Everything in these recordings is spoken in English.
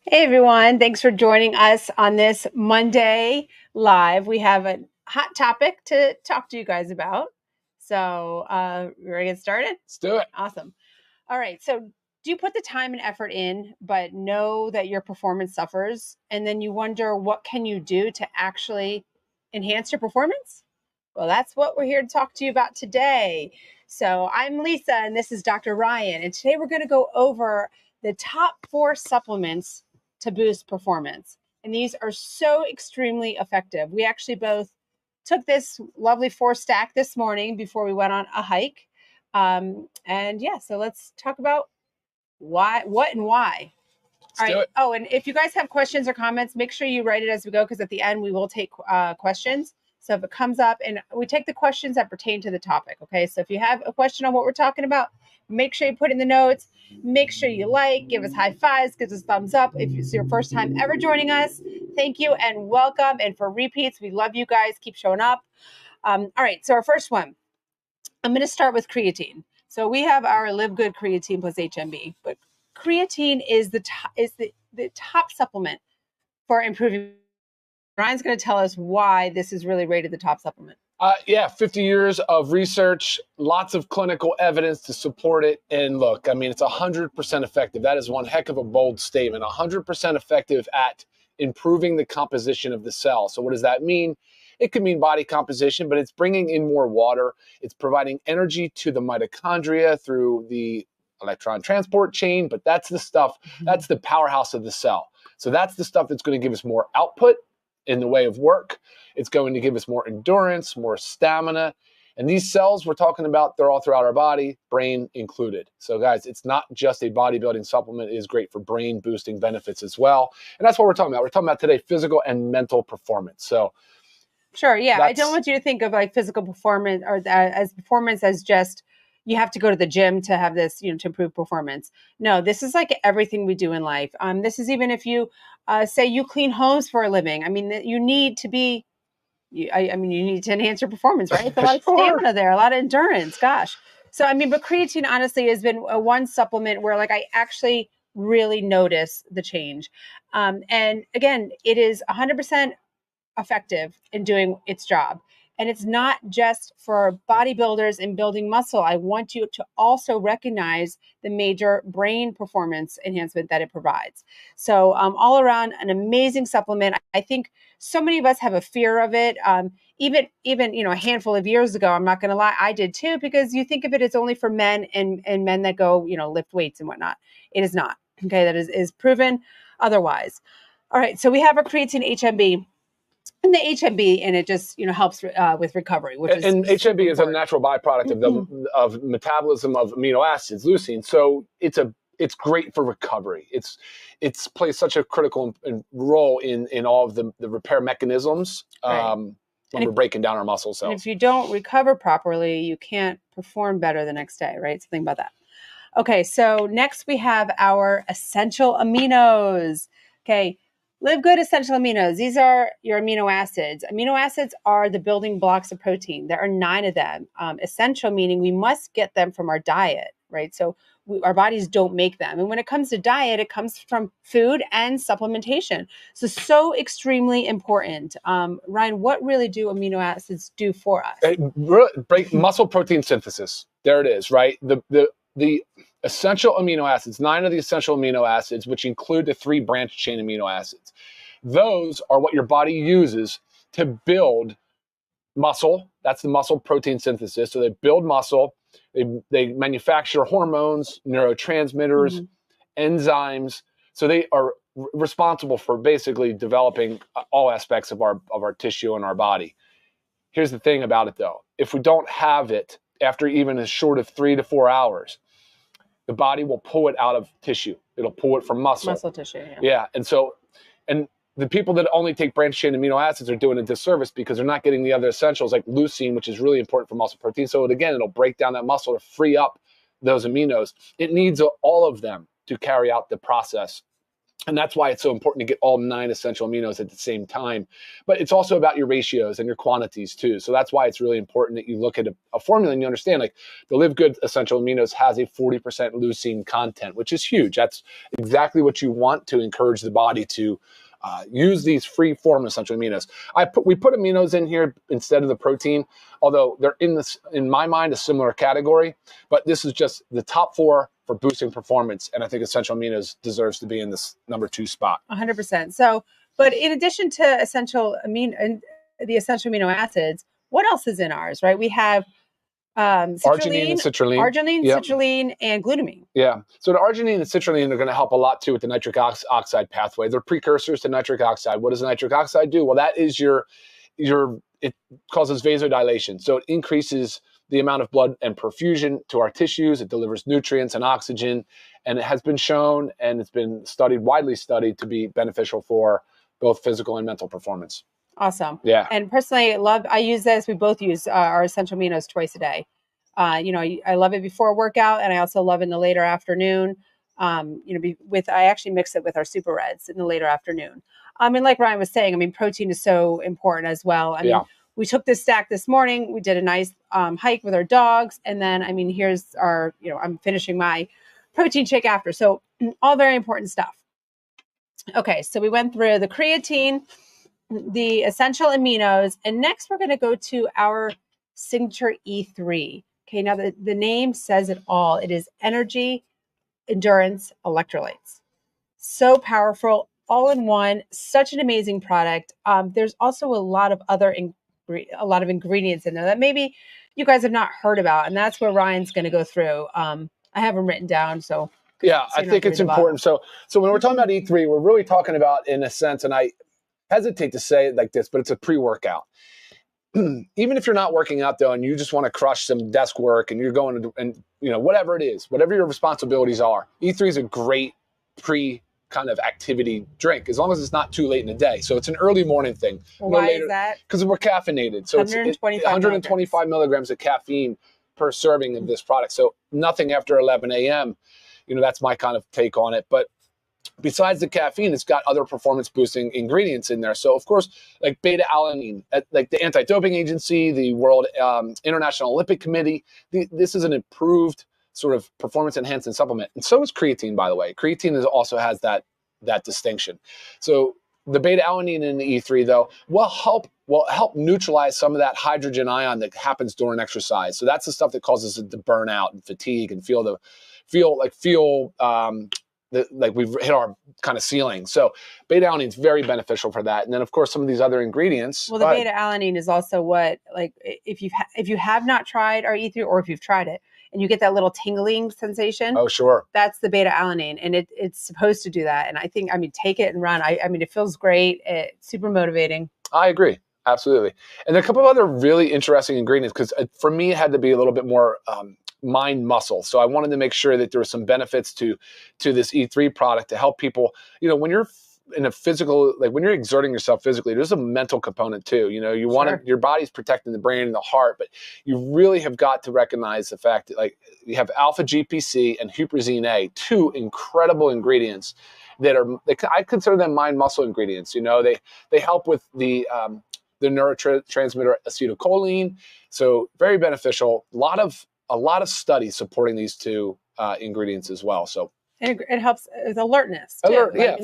Hey everyone, thanks for joining us on this Monday live. We have a hot topic to talk to you guys about. So, we're ready to get started? Let's do it. Awesome. All right. So, do you put the time and effort in, but know that your performance suffers? And then you wonder, what can you do to actually enhance your performance? Well, that's what we're here to talk to you about today. So, I'm Lisa, and this is Dr. Ryan. And today we're going to go over the top 4 supplements to boost performance. And these are so extremely effective. We actually both took this lovely 4-stack this morning before we went on a hike. So let's talk about what and why. Let's do it. Oh, and if you guys have questions or comments, make sure you write it as we go, because at the end we will take questions. So if it comes up, and we take the questions that pertain to the topic. Okay. So if you have a question on what we're talking about, make sure you put in the notes. Make sure you give us high fives, give us thumbs up. If it's your first time ever joining us, thank you and welcome. And for repeats, we love you guys. Keep showing up. All right. So our first one, I'm going to start with creatine. So we have our Livegood creatine plus HMB, but creatine is the top supplement for improving. Ryan's going to tell us why this is really rated the top supplement. 50 years of research, lots of clinical evidence to support it. And look, I mean, it's 100% effective. That is one heck of a bold statement. 100% effective at improving the composition of the cell. So what does that mean? It could mean body composition, but it's bringing in more water. It's providing energy to the mitochondria through the electron transport chain, but that's the stuff, that's the powerhouse of the cell. So that's the stuff that's going to give us more output in the way of work. It's going to give us more endurance, more stamina. And these cells we're talking about, they're all throughout our body, brain included. So guys, it's not just a bodybuilding supplement. It is great for brain boosting benefits as well. And that's what we're talking about. We're talking about today physical and mental performance. So sure, yeah. I don't want you to think of like physical performance or as performance as just you have to go to the gym to have this, to improve performance. No, this is like everything we do in life. This is even if you say you clean homes for a living. I mean, you need to be you need to enhance your performance, right? It's a lot of stamina there, a lot of endurance. Gosh. So, but creatine honestly has been one supplement where like I actually really notice the change. And again, it is 100% effective in doing its job. And it's not just for bodybuilders and building muscle. I want you to also recognize the major brain performance enhancement that it provides. So all around, an amazing supplement. I think so many of us have a fear of it. Even a handful of years ago, I'm not going to lie, I did too, because you think of it as only for men and men that go, lift weights and whatnot. It is not. Okay, that is proven otherwise. All right, so we have our creatine HMB. And the HMB, and it just helps with recovery, and HMB is a natural byproduct of metabolism of amino acids, leucine. So it's great for recovery. It's plays such a critical role in all of the repair mechanisms when we're breaking down our muscle cells. And if you don't recover properly, you can't perform better the next day, right? So think about that. Okay, so next we have our essential aminos. Okay. Livegood essential aminos. These are your amino acids. Amino acids are the building blocks of protein. There are 9 of them. Essential meaning we must get them from our diet, right? So our bodies don't make them. And when it comes to diet, it comes from food and supplementation. So extremely important. Ryan, what really do amino acids do for us? Break muscle protein synthesis. There it is, right? The essential amino acids, 9 of the essential amino acids, which include the 3 branch chain amino acids. Those are what your body uses to build muscle. That's the muscle protein synthesis. So they build muscle. They manufacture hormones, neurotransmitters, enzymes. So they are responsible for basically developing all aspects of our tissue and our body. Here's the thing about it, though. If we don't have it after even as short of 3 to 4 hours, the body will pull it out of tissue. It'll pull it from muscle. Muscle tissue, yeah. Yeah, and the people that only take branched chain amino acids are doing a disservice because they're not getting the other essentials like leucine, which is really important for muscle protein. So it'll break down that muscle to free up those aminos. It needs all of them to carry out the process And that's why it's so important to get all 9 essential aminos at the same time. But it's also about your ratios and your quantities too. So that's why it's really important that you look at a formula and you understand, like, the Livegood essential aminos has a 40% leucine content, which is huge. That's exactly what you want to encourage the body to use these free form essential aminos. We put aminos in here instead of the protein, although they're in my mind, a similar category. But this is just the top 4 for boosting performance, and I think essential aminos deserves to be in this number 2 spot. 100%. So, but in addition to the essential amino acids, what else is in ours? Right? We have arginine and citrulline. Citrulline, and glutamine. Yeah. So the arginine and citrulline are going to help a lot too with the nitric oxide pathway. They're precursors to nitric oxide. What does nitric oxide do? Well, that is it causes vasodilation. So it increases the amount of blood and perfusion to our tissues. It delivers nutrients and oxygen. And it has been shown, and it's been widely studied, to be beneficial for both physical and mental performance. Awesome. Yeah. And personally, I use this. We both use our essential aminos twice a day. I love it before a workout, and I also love it in the later afternoon. I actually mix it with our superreds in the later afternoon. And like Ryan was saying, I mean, protein is so important as well. I mean, we took this stack this morning. We did a nice hike with our dogs. And then, I mean, here's our, I'm finishing my protein shake after. So all very important stuff. Okay. So we went through the creatine, the essential aminos, and next we're going to go to our signature E3. Okay. Now the name says it all. It is energy, endurance, electrolytes. So powerful, all in one, such an amazing product. There's also a lot of ingredients in there that maybe you guys have not heard about. And that's where Ryan's going to go through. I have them written down. So yeah, I think it's important. So when we're talking about E3, we're really talking about, in a sense, and I hesitate to say it like this, but it's a pre-workout. Even if you're not working out though, and you just want to crush some desk work and you're going to, and whatever it is, whatever your responsibilities are, E3 is a great kind of activity drink, as long as it's not too late in the day. So it's an early morning thing. Why is that? Because we're caffeinated. So it's 125 milligrams of caffeine per serving of this product. So nothing after 11 a.m. That's my kind of take on it. But besides the caffeine, it's got other performance boosting ingredients in there. So of course, like beta alanine, like the anti-doping agency, the World International Olympic Committee, this is an improved sort of performance enhancing supplement. And so is creatine, by the way. Creatine also has that distinction. So the beta alanine in the E3 though will help neutralize some of that hydrogen ion that happens during exercise. So that's the stuff that causes it to burn out and fatigue and feel like we've hit our kind of ceiling. So beta alanine is very beneficial for that. And then of course some of these other ingredients. Well, the beta alanine is also what, like, if you have not tried our E3, or if you've tried it and you get that little tingling sensation. Oh, sure. That's the beta alanine, and it's supposed to do that. And I think, take it and run. I mean, it feels great. It's super motivating. I agree. Absolutely. And there are a couple of other really interesting ingredients, because for me, it had to be a little bit more mind muscle. So I wanted to make sure that there were some benefits to this E3 product to help people, when you're in a physical, like when you're exerting yourself physically, there's a mental component too. You want to, your body's protecting the brain and the heart, but you really have got to recognize the fact that, like, you have alpha GPC and huperzine A, 2 incredible ingredients that I consider them mind muscle ingredients. They help with the neurotransmitter acetylcholine. So very beneficial. A lot of studies supporting these 2 ingredients as well. So it helps with alertness too. Alert, yeah,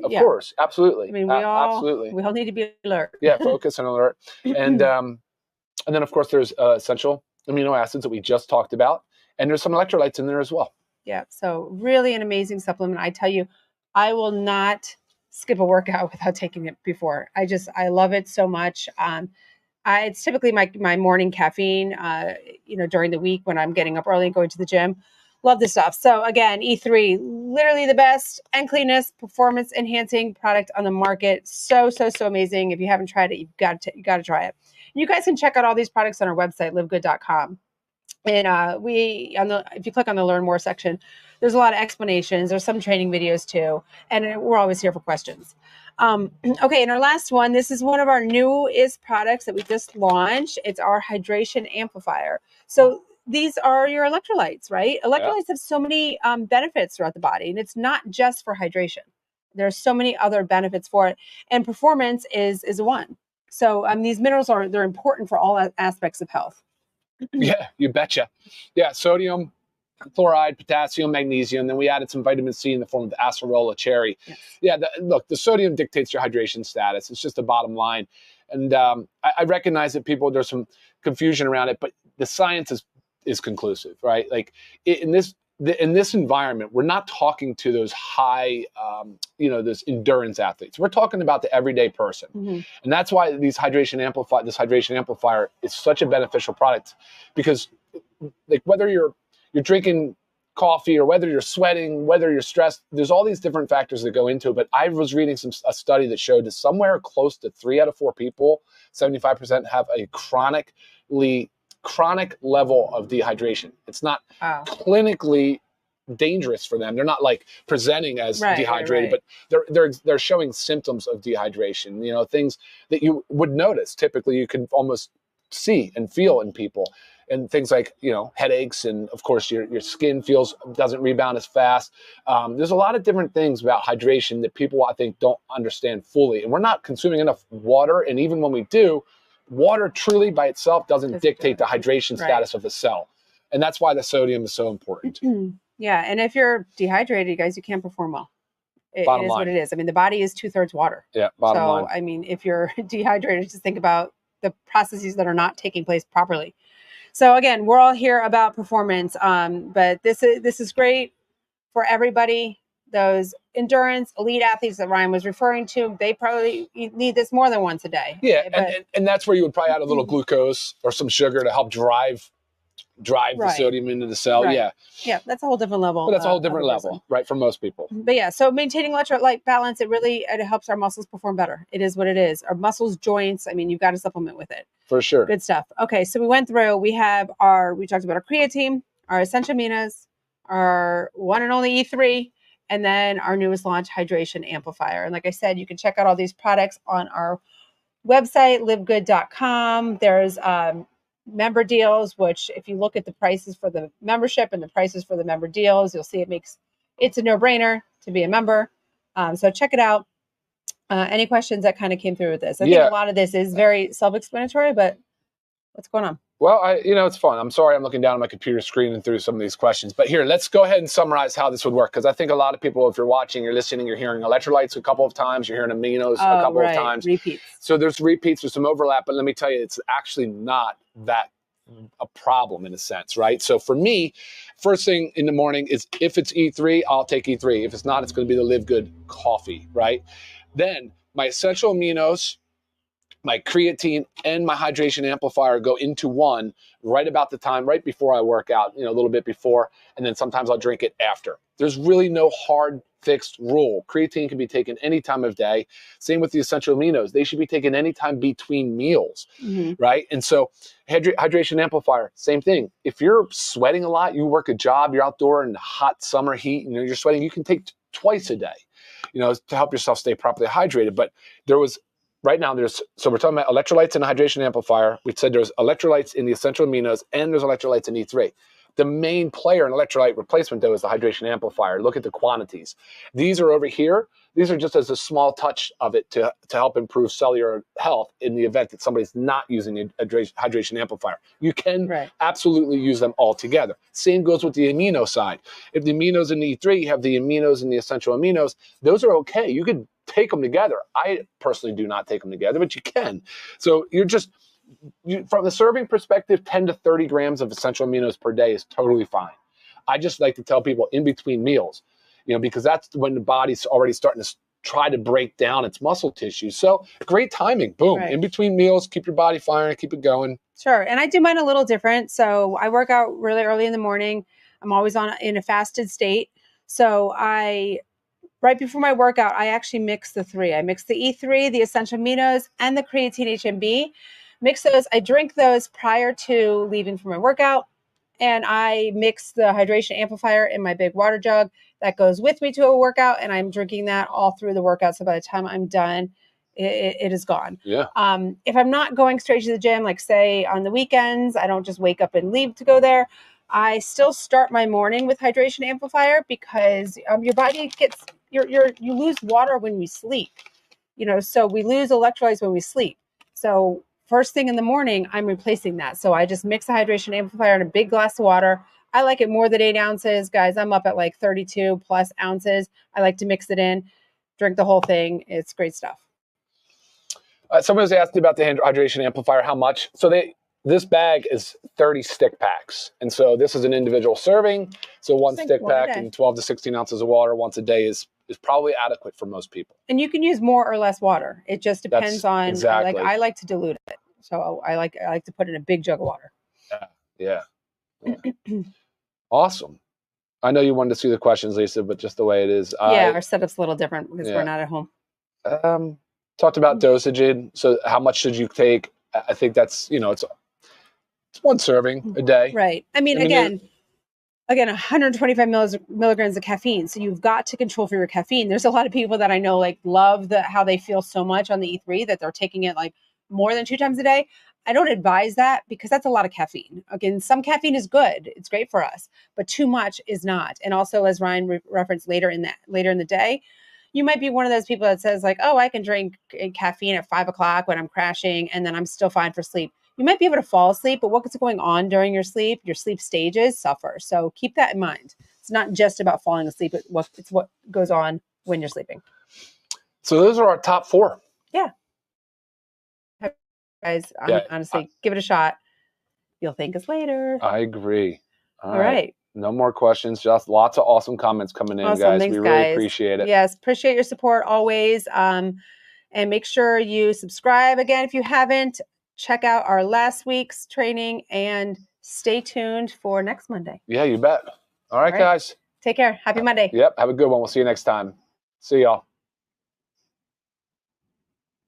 of course, absolutely. I mean, we all need to be alert. Yeah, focus and alert. And then of course there's essential amino acids that we just talked about, and there's some electrolytes in there as well. Yeah, so really an amazing supplement. I tell you, I will not skip a workout without taking it before. I love it so much. It's typically my morning caffeine, during the week when I'm getting up early and going to the gym. Love this stuff. So again, E3, literally the best and cleanest performance enhancing product on the market. So amazing. If you haven't tried it, you've got to try it. You guys can check out all these products on our website, livegood.com. And if you click on the Learn More section, there's a lot of explanations. There's some training videos too. And we're always here for questions. Okay, and our last one, this is one of our newest products that we just launched. It's our hydration amplifier. So these are your electrolytes, right? Electrolytes have so many benefits throughout the body, and it's not just for hydration. There's so many other benefits for it, and performance is one. So these minerals they're important for all aspects of health. Yeah, you betcha. Yeah, sodium, chloride, potassium, magnesium. Then we added some vitamin C in the form of the acerola cherry. Yes. Yeah, look, the sodium dictates your hydration status. It's just the bottom line. And I recognize that there's some confusion around it, but the science is conclusive, right? Like in this environment, we're not talking to those high, those endurance athletes. We're talking about the everyday person. Mm-hmm. And that's why this hydration amplifier is such a beneficial product, because like whether you're drinking coffee or whether you're sweating, whether you're stressed, there's all these different factors that go into it. But I was reading a study that showed that somewhere close to 3 out of 4 people, 75%, have a chronic level of dehydration. It's not clinically dangerous for them. They're not like presenting as dehydrated, but they're showing symptoms of dehydration, things that you would notice. Typically you can almost see and feel in people. And things like, headaches, and of course your skin doesn't rebound as fast. There's a lot of different things about hydration that people, I think, don't understand fully. And we're not consuming enough water. And even when we do, water truly by itself doesn't dictate the hydration status of the cell. And that's why the sodium is so important. Yeah. And if you're dehydrated, guys, you can't perform well. It is what it is. I mean, the body is 2/3 water. Yeah. Bottom line. So, I mean, if you're dehydrated, just think about the processes that are not taking place properly. So again, we're all here about performance, but this is great for everybody. Those endurance elite athletes that Ryan was referring to, they probably need this more than once a day. Yeah, and that's where you would probably add a little glucose or some sugar to help drive the sodium into the cell. Yeah, that's a whole different level. But that's a whole different level, right, for most people. But yeah, so maintaining electrolyte balance, it helps our muscles perform better. It is what it is. Our muscles, joints, I mean, you've got to supplement with it. For sure. Good stuff. Okay, so we went through, we talked about our creatine, our essential aminos, our one and only E3, and then our newest launch, hydration amplifier. And like I said, you can check out all these products on our website, livegood.com. There's member deals, which if you look at the prices for the membership and the prices for the member deals, you'll see it's a no-brainer to be a member. So check it out. Any questions that kind of came through with this? I think a lot of this is very self-explanatory, but what's going on? Well, it's fun. I'm sorry I'm looking down at my computer screen and through some of these questions. But here, let's go ahead and summarize how this would work, because I think a lot of people, if you're watching, you're listening, you're hearing electrolytes a couple of times, you're hearing aminos a couple of times. Repeats. So there's repeats, there's some overlap, but let me tell you, it's actually not that a problem in a sense, right? So for me, first thing in the morning is if it's E3, I'll take E3. If it's not, it's going to be the Livegood coffee, right? Then my essential aminos, my creatine, and my hydration amplifier go into one right about the time, right before I work out, a little bit before, and then sometimes I'll drink it after. There's really no hard fixed rule. Creatine can be taken any time of day. Same with the essential aminos. They should be taken anytime between meals, right? And so hydration amplifier, same thing. If you're sweating a lot, you work a job, you're outdoor in hot summer heat, you're sweating, you can take twice a day, to help yourself stay properly hydrated. But right now, so we're talking about electrolytes in a hydration amplifier. We said there's electrolytes in the essential aminos and there's electrolytes in E3. The main player in electrolyte replacement, though, is the hydration amplifier. Look at the quantities. These are over here. These are just as a small touch of it to help improve cellular health in the event that somebody's not using a hydration amplifier. You can absolutely use them all together. Same goes with the amino side. If the aminos in the E3, you have the aminos in the essential aminos, those are okay. You could take them together. I personally do not take them together, but you can. So from the serving perspective, 10 to 30 grams of essential aminos per day is totally fine. I just like to tell people in between meals, because that's when the body's already starting to try to break down its muscle tissue. So great timing. Boom. In between meals, keep your body firing, keep it going. Sure. And I do mine a little different. So I work out really early in the morning. I'm always in a fasted state. So right before my workout, I actually mix the three. I mix the E3, the essential aminos, and the creatine HMB. Mix those. I drink those prior to leaving for my workout. And I mix the hydration amplifier in my big water jug that goes with me to a workout. And I'm drinking that all through the workout. So by the time I'm done, it is gone. Yeah. If I'm not going straight to the gym, like say on the weekends, I don't just wake up and leave to go there. I still start my morning with hydration amplifier because your body gets you lose water when we sleep, so we lose electrolytes when we sleep. So first thing in the morning, I'm replacing that. So I just mix a hydration amplifier in a big glass of water. I like it more than 8 ounces. Guys, I'm up at like 32 plus ounces. I like to mix it in, drink the whole thing. It's great stuff. Someone was asking about the hydration amplifier, how much. So this bag is 30 stick packs. And so this is an individual serving. So one stick pack and 12 to 16 ounces of water once a day is probably adequate for most people. And you can use more or less water. It just depends on, exactly. I like to dilute it. So I like to put in a big jug of water. Yeah. Awesome. I know you wanted to see the questions, Lisa, but just the way it is. Yeah, our setup's a little different because we're not at home. Talked about dosage. So how much should you take? I think that's, it's one serving a day. Right. I mean again, 125 milligrams of caffeine. So you've got to control for your caffeine. There's a lot of people that I know love how they feel so much on the E3 that they're taking it more than 2 times a day. I don't advise that because that's a lot of caffeine. Again, some caffeine is good. It's great for us, but too much is not. And also, as Ryan referenced later in the day, you might be one of those people that says I can drink caffeine at 5 o'clock when I'm crashing and then I'm still fine for sleep. You might be able to fall asleep, but what's going on during your sleep stages suffer. So keep that in mind. It's not just about falling asleep. It's what goes on when you're sleeping. So those are our top 4. Yeah. Guys, honestly, give it a shot. You'll thank us later. I agree. All right. No more questions. Just lots of awesome comments coming in, guys. Thanks, we really appreciate it. Yes, appreciate your support always. And make sure you subscribe again if you haven't. Check out our last week's training and stay tuned for next Monday. Yeah, you bet. All right, guys. Take care. Happy Monday. Yep. Have a good one. We'll see you next time. See y'all.